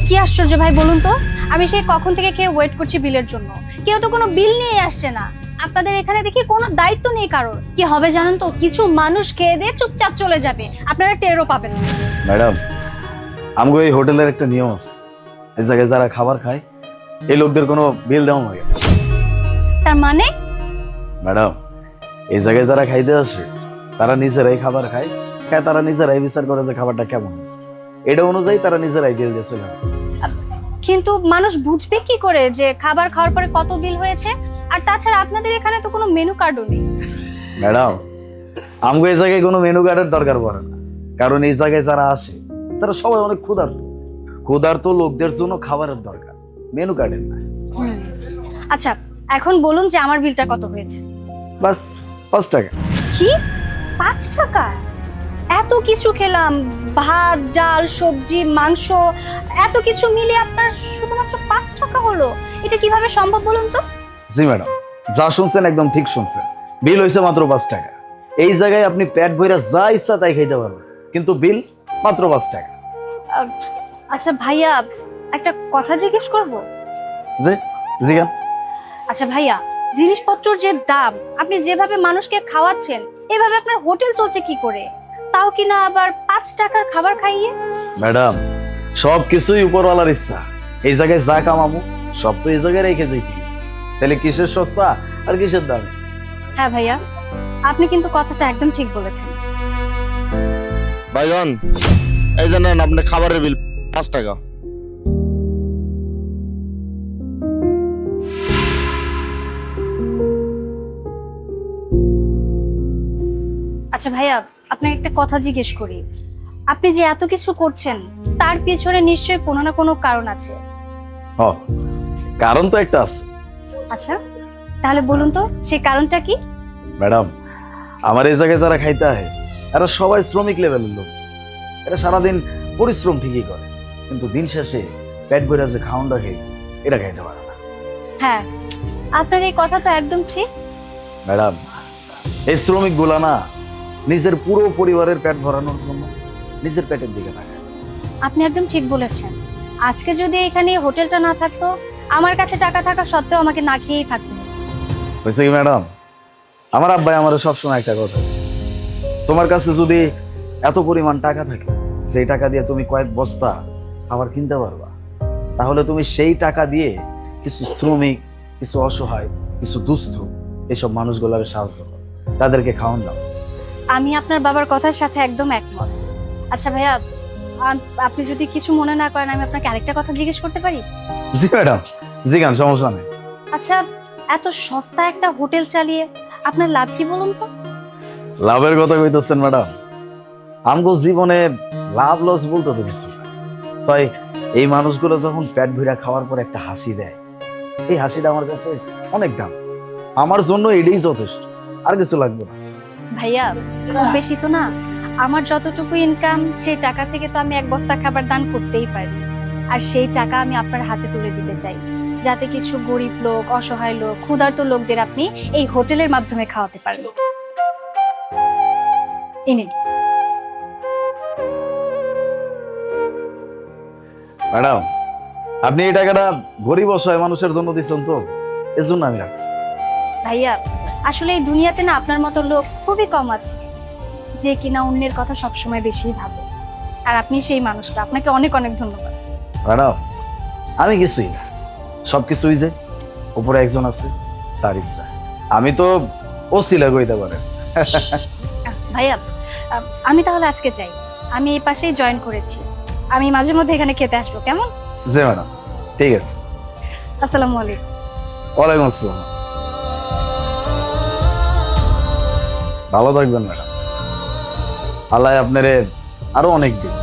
কি আশ্চর্য ভাই, বলুন তো। আমি সেই কখন থেকে খেয়ে ওয়েট করছি বিলের জন্য, কেউ তো কোনো বিল নিয়ে আসছে না। আপনাদের এখানে দেখি কোনো দায়িত্ব নেই কারোর। কি হবে জানেন তো, কিছু মানুষ খেয়ে দিয়ে চুপচাপ চলে যাবে, আপনারা টেরও পাবেন না। ম্যাডাম, আমগো এই হোটেলের একটা নিয়ম আছে, এই জায়গায় যারা খাবার খায় এই লোকদের কোনো বিল দেওয়া হয় না। তার মানে? ম্যাডাম, এই জায়গায় যারা খাইতে আসে তারা নিজেরাই খাবার খায়, তারা নিজেরাই বিচার করে যে খাবারটা কেমন হয়েছে, এটা অনুযায়ী তারা নিজেরাই বিল দিয়ে চলে যায়। কিন্তু মানুষ বুঝবে কি করে যে খাবার খাওয়ার পরে কত বিল হয়েছে? আর তাছাড়া আপনাদের এখানে তো কোনো মেনু কার্ডও নেই। ম্যাডাম, আমগো এই জায়গায় কোনো মেনু কার্ডের দরকার পড়ে না, কারণ এই জায়গায় যারা আসে তারা সবাই অনেক ক্ষুধার্ত লোকদের জন্য খাবারের দরকার, মেনু কার্ডের না। আচ্ছা, এখন বলুন যে আমার বিলটা কত হয়েছে। বাস 5 টাকা। কি 5 টাকা? এত কিছু খেলাম, ভাত ডাল সবজি মাংস, এত কিছু মিলিয়ে আপনার শুধুমাত্র 5 টাকা হলো? এটা কিভাবে সম্ভব বলুন তো? জি ম্যাডাম, যা শুনছেন একদম ঠিক শুনছেন, বিল হয়েছে মাত্র 5 টাকা। এই জায়গায় আপনি পেট ভরে যা ইচ্ছা তাই খাইতে পারবেন, কিন্তু বিল মাত্র 5 টাকা। আচ্ছা ভাইয়া, একটা কথা জিজ্ঞেস করব? জি জিগান। আচ্ছা ভাইয়া, জিনিসপত্রের যে দাম, আপনি যেভাবে মানুষকে খাওয়াচ্ছেন, এভাবে আপনার হোটেল চলছে কি করে? তাও কিনা আবার 5 টাকার খাবার খাইয়ে। ম্যাডাম, সব কিছুই উপরওয়ালার ইচ্ছা। এই জায়গায় যা কামাবো সব তো এই জায়গায় রেখে যাইতে, তাহলে কিসের সস্তা আর কিসের দাম? হ্যাঁ ভাইয়া, আপনি কিন্তু কথাটা একদম ঠিক বলেছেন। ভাইজান, এই যে নেন আপনি খাবারের বিল 5 টাকা। আচ্ছা ভাইয়া, আপনাকে একটা কথা জিজ্ঞেস করি। আপনি যে এত কিছু করছেন, তার পিছনে নিশ্চয়ই কোনো না কোনো কারণ আছে। হ, কারণ তো একটা আছে। আচ্ছা, তাহলে বলুন তো সেই কারণটা কি? ম্যাডাম, আমার এই জায়গায় যারা খাইতে হয় এরা সবাই শ্রমিক লেভেলের লোক। এরা সারাদিন পরিশ্রম ঠিকই করে, কিন্তু দিন শেষে পেট ভরে যে খাওয়ানটা খেয়ে এটা খাইতে পারে না। হ্যাঁ, আপনার এই কথা তো একদম ঠিক। ম্যাডাম, এই শ্রমিক গুলা না নিজের পুরো পরিবারের পেট ভরানোর জন্য নিজের পেটের দিকে তাকায়। আপনি একদম ঠিক বলেছেন। আজকে যদি এখানে এই হোটেলটা না থাকতো, আমার কাছে টাকা থাকা সত্ত্বেও আমাকে না খেয়েই থাকতে হতো। হয়েছে কি ম্যাডাম, আমার আব্বাই আমার সবসময় একটা কথা, তোমার কাছে যদি এত পরিমাণ টাকা থাকে যে টাকা দিয়ে তুমি কয়েক বস্তা খাবার কিনতে পারবা, তাহলে তুমি সেই টাকা দিয়ে কিছু শ্রমিক, কিছু অসহায়, কিছু দুস্থ এইসব মানুষগুলোকে সাহায্য করো, তাদেরকে খাওয়ান দাও। আমি আপনার বাবার কথার সাথে একদম একমত। আচ্ছা ভাইয়া, আপনি যদি কিছু মনে না করেন, আমি আপনাকে আরেকটা কথা জিজ্ঞেস করতে পারি? জি ম্যাডাম, জি গান, সমস্যা নেই। আচ্ছা, এত সস্তা একটা হোটেল চালিয়ে আপনার লাভ কি বলুন তো? লাভের কথা কইতেছেন ম্যাডাম, আমগো জীবনে লাভ লস বলতে তো কিছু না। তাই এই মানুষগুলো যখন পেট ভরা খাওয়ার পর একটা হাসি দেয়, এই হাসিটা আমার কাছে অনেক দাম। আমার জন্য এটাই যথেষ্ট, আর কিছু লাগবে না। ভাইয়া, খুব বেশি তো না। আমার যতটুকু ইনকাম, সেই টাকা থেকে তো আমি 1 বস্তা খাবার দান করতেই পারি। আর সেই টাকা আমি আপনার হাতে তুলে দিতে চাই, যাতে কিছু গরিব লোক, অসহায় লোক, ক্ষুধার্ত লোকদের আপনি এই হোটেলের মাধ্যমে খাওয়াতে পারেন। ইনি। ম্যাডাম, আপনি এই টাকাটা গরিব অসহায় মানুষের জন্য দিচ্ছেন তো, এর জন্য আমি রাখছি। ভাইয়া, আসলে এই দুনিয়াতে না আপনার মতো লোক খুবই কম আছে, যে কিনা অন্যের কথা সবসময় বেশি ভাবে। আর আপনি সেই মানুষটা। আপনাকে অনেক অনেক ধন্যবাদ। ম্যাডাম, আমি কিছুই না, সবকিছুই যে উপরে একজন আছে তার ইচ্ছা। আমি তো ওসিলা কইতে পারেন। ভাইয়া, আমি তাহলে আজকে যাই। আমি এই পাশেই জয়েন করেছি। আমি মাঝে মধ্যে এখানে খেতে আসবো, কেমন? জি ম্যাডাম, ঠিক আছে। আসসালামু আলাইকুম। ওয়ালাইকুম আসসালাম। ভালো থাকবেন ম্যাডাম, আল্লাহ আপনারে আরো অনেক দিন